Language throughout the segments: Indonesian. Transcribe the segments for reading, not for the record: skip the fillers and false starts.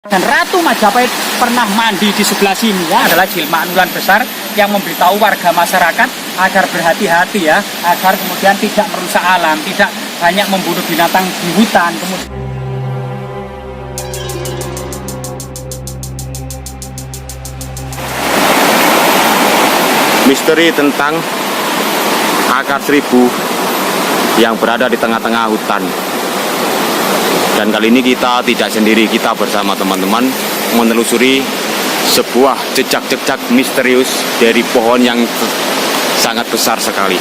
Dan Ratu Majapahit pernah mandi di sebelah sini ya, adalah jelmaan ular besar yang memberitahu warga masyarakat agar berhati-hati ya, agar kemudian tidak merusak alam, tidak banyak membunuh binatang di hutan. Misteri tentang akar seribu yang berada di tengah-tengah hutan. Dan kali ini kita tidak sendiri, kita bersama teman-teman menelusuri sebuah jejak-jejak misterius dari pohon yang sangat besar sekali.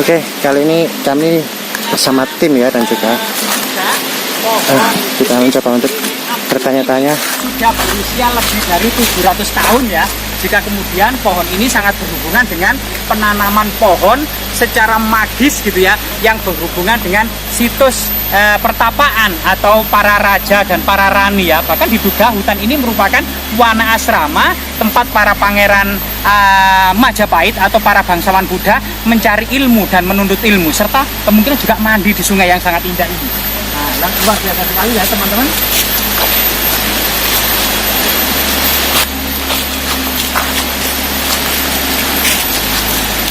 Oke, kali ini kami bersama tim ya, dan juga kita mencoba untuk bertanya-tanya. Sudah berusia lebih dari 700 tahun ya. Jika kemudian pohon ini sangat berhubungan dengan penanaman pohon secara magis gitu ya, yang berhubungan dengan situs pertapaan atau para raja dan para rani ya. Bahkan diduga hutan ini merupakan wana asrama, tempat para pangeran Majapahit atau para bangsawan Buddha mencari ilmu dan menuntut ilmu, serta kemungkinan juga mandi di sungai yang sangat indah ini. Nah, luar biasa sekali ya teman-teman.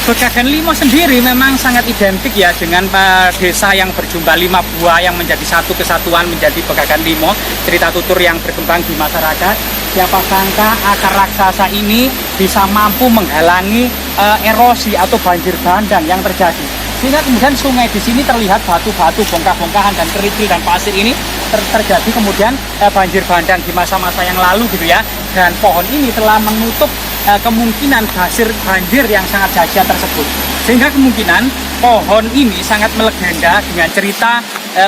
Pegagan Limo sendiri memang sangat identik ya dengan desa yang berjumlah 5 buah yang menjadi satu kesatuan menjadi Pegagan Limo. Cerita tutur yang berkembang di masyarakat. Siapa sangka akar raksasa ini bisa mampu menghalangi erosi atau banjir bandang yang terjadi. Sehingga kemudian sungai di sini terlihat batu-batu, bongkah-bongkahan dan kerikil dan pasir ini terjadi kemudian banjir bandang di masa-masa yang lalu gitu ya. Dan pohon ini telah menutup kemungkinan banjir yang sangat dahsyat tersebut. Sehingga kemungkinan pohon ini sangat melegenda dengan cerita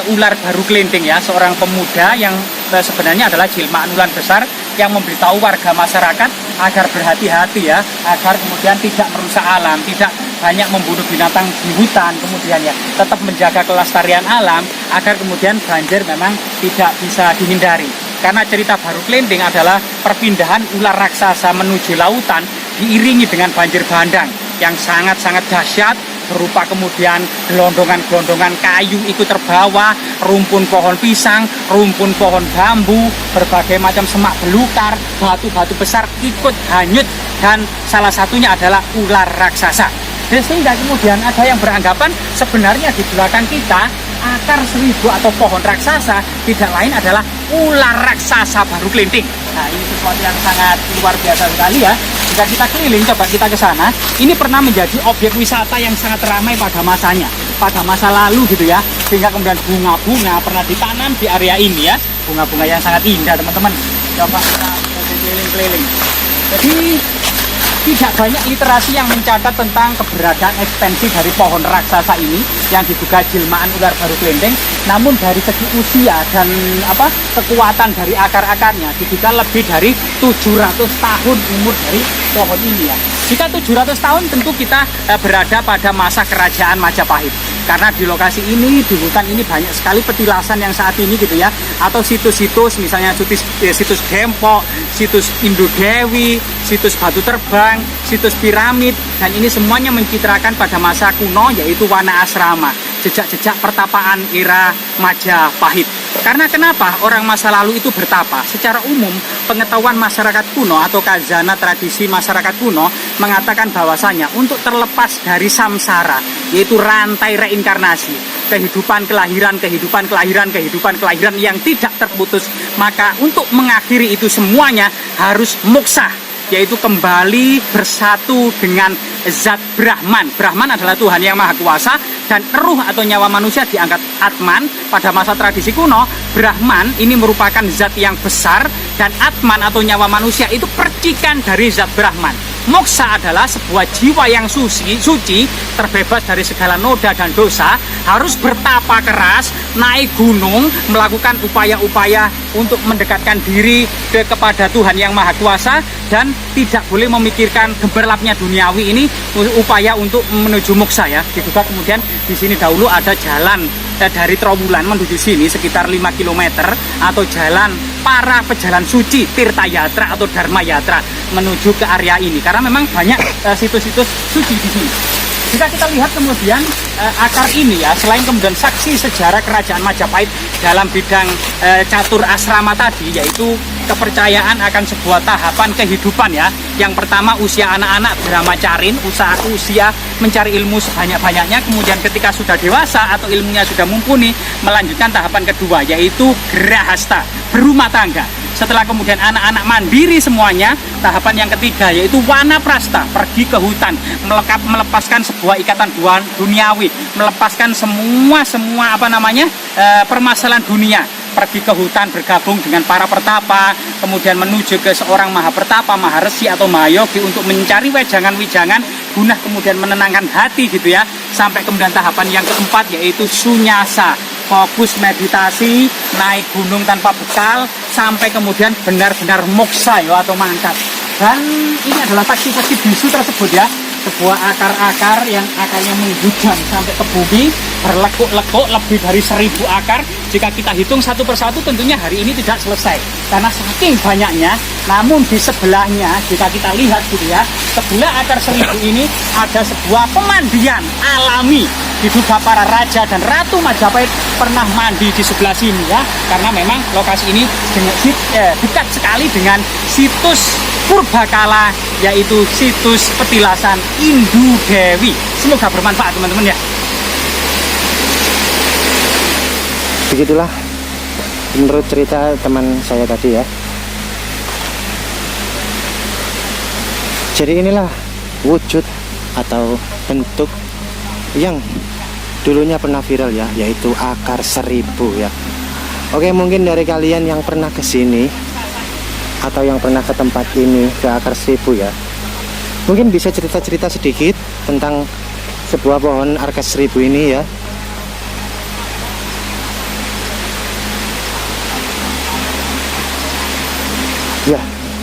ular baru kelinting ya, seorang pemuda yang sebenarnya adalah jelmaan ular besar yang memberitahu warga masyarakat agar berhati-hati ya, agar kemudian tidak merusak alam, tidak banyak membunuh binatang di hutan, kemudian ya tetap menjaga kelestarian alam agar kemudian banjir memang tidak bisa dihindari. Karena cerita baru kelinting adalah perpindahan ular raksasa menuju lautan diiringi dengan banjir bandang yang sangat-sangat dahsyat, berupa kemudian gelondongan-gelondongan kayu ikut terbawa, rumpun pohon pisang, rumpun pohon bambu, berbagai macam semak belukar, batu-batu besar ikut hanyut, dan salah satunya adalah ular raksasa. Dan sehingga kemudian ada yang beranggapan sebenarnya di belakang kita akar seribu atau pohon raksasa tidak lain adalah ular raksasa baru kelinting. Nah, ini sesuatu yang sangat luar biasa sekali ya. Jika kita keliling, coba kita ke sana, ini pernah menjadi objek wisata yang sangat ramai pada masanya, pada masa lalu gitu ya. Sehingga kemudian bunga-bunga pernah ditanam di area ini ya, bunga-bunga yang sangat indah teman-teman. Coba kita keliling-keliling. Jadi tidak banyak literasi yang mencatat tentang keberadaan ekstensi dari pohon raksasa ini yang diduga jelmaan ular baru kelinting. Namun dari segi usia dan kekuatan dari akar-akarnya diduga lebih dari 700 tahun umur dari pohon ini ya. Jika 700 tahun tentu kita berada pada masa kerajaan Majapahit. Karena di lokasi ini, di hutan ini banyak sekali petilasan yang saat ini gitu ya, atau situs-situs, misalnya situs Gempok, situs Indodewi, situs Batu Terbang, situs piramid, dan ini semuanya mencitrakan pada masa kuno yaitu wana asrama, jejak-jejak pertapaan era Majapahit. Karena kenapa orang masa lalu itu bertapa? Secara umum, pengetahuan masyarakat kuno atau kazana tradisi masyarakat kuno mengatakan bahwasanya untuk terlepas dari samsara, yaitu rantai reinkarnasi, kehidupan kelahiran yang tidak terputus, maka untuk mengakhiri itu semuanya harus moksa, yaitu kembali bersatu dengan zat Brahman. Brahman adalah Tuhan yang Maha Kuasa, dan ruh atau nyawa manusia diangkat Atman. Pada masa tradisi kuno, Brahman ini merupakan zat yang besar, dan Atman atau nyawa manusia itu percikan dari zat Brahman. Moksa adalah sebuah jiwa yang suci, terbebas dari segala noda dan dosa, harus bertapa keras, naik gunung, melakukan upaya-upaya untuk mendekatkan diri kepada Tuhan yang Maha Kuasa, dan tidak boleh memikirkan gemerlapnya duniawi ini, upaya untuk menuju moksa ya. Diduga kemudian di sini dahulu ada jalan dari Trowulan menuju sini sekitar 5 km, atau jalan para pejalan suci Tirta Yatra atau Dharma Yatra menuju ke area ini, karena memang banyak situs-situs suci di sini. Jika kita lihat kemudian akar ini ya, selain kemudian saksi sejarah kerajaan Majapahit dalam bidang catur asrama tadi, yaitu kepercayaan akan sebuah tahapan kehidupan ya. Yang pertama usia anak-anak brahmacarin, usia mencari ilmu sebanyak-banyaknya, kemudian ketika sudah dewasa atau ilmunya sudah mumpuni, melanjutkan tahapan kedua yaitu grahasta, berumah tangga. Setelah kemudian anak-anak mandiri semuanya, tahapan yang ketiga yaitu wanaprasta, pergi ke hutan, melepaskan sebuah ikatan duniawi, melepaskan semua permasalahan dunia, pergi ke hutan bergabung dengan para pertapa, kemudian menuju ke seorang mahapertapa, maharesi atau mahayogi untuk mencari wejangan-wijangan guna kemudian menenangkan hati gitu ya, sampai kemudian tahapan yang keempat yaitu sunyasa, fokus meditasi, naik gunung tanpa bekal, sampai kemudian benar-benar moksa ya, atau mangkat. Dan ini adalah saksi-saksi bisu tersebut ya, sebuah akar-akar yang akarnya menghujam sampai ke bumi, berlekuk-lekuk lebih dari 1000 akar. Jika kita hitung satu persatu tentunya hari ini tidak selesai karena saking banyaknya. Namun di sebelahnya jika kita lihat gitu ya, sebelah akar 1000 ini ada sebuah pemandian alami. Diduga para raja dan ratu Majapahit pernah mandi di sebelah sini ya, karena memang lokasi ini dekat sekali dengan situs purbakala, yaitu situs petilasan Indu Dewi. Semoga bermanfaat teman-teman ya. Begitulah menurut cerita teman saya tadi ya. Jadi inilah wujud atau bentuk yang dulunya pernah viral ya, yaitu akar 1000 ya. Oke, mungkin dari kalian yang pernah ke sini atau yang pernah ke tempat ini, ke akar 1000 ya, mungkin bisa cerita-cerita sedikit tentang sebuah pohon akar 1000 ini ya. Ya,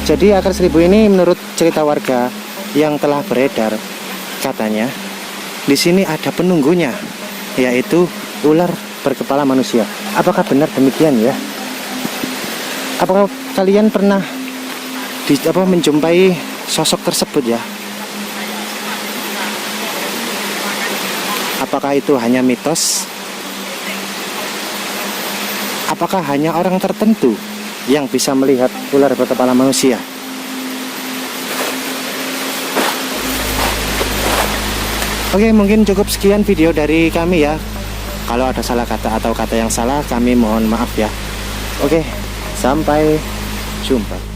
jadi akar 1000 ini menurut cerita warga yang telah beredar, katanya di sini ada penunggunya, yaitu ular berkepala manusia. Apakah benar demikian ya? Apakah kalian pernah menjumpai sosok tersebut ya? Apakah itu hanya mitos? Apakah hanya orang tertentu yang bisa melihat ular berkepala manusia? Oke, mungkin cukup sekian video dari kami ya. Kalau ada salah kata atau kata yang salah, kami mohon maaf ya. Oke, sampai jumpa.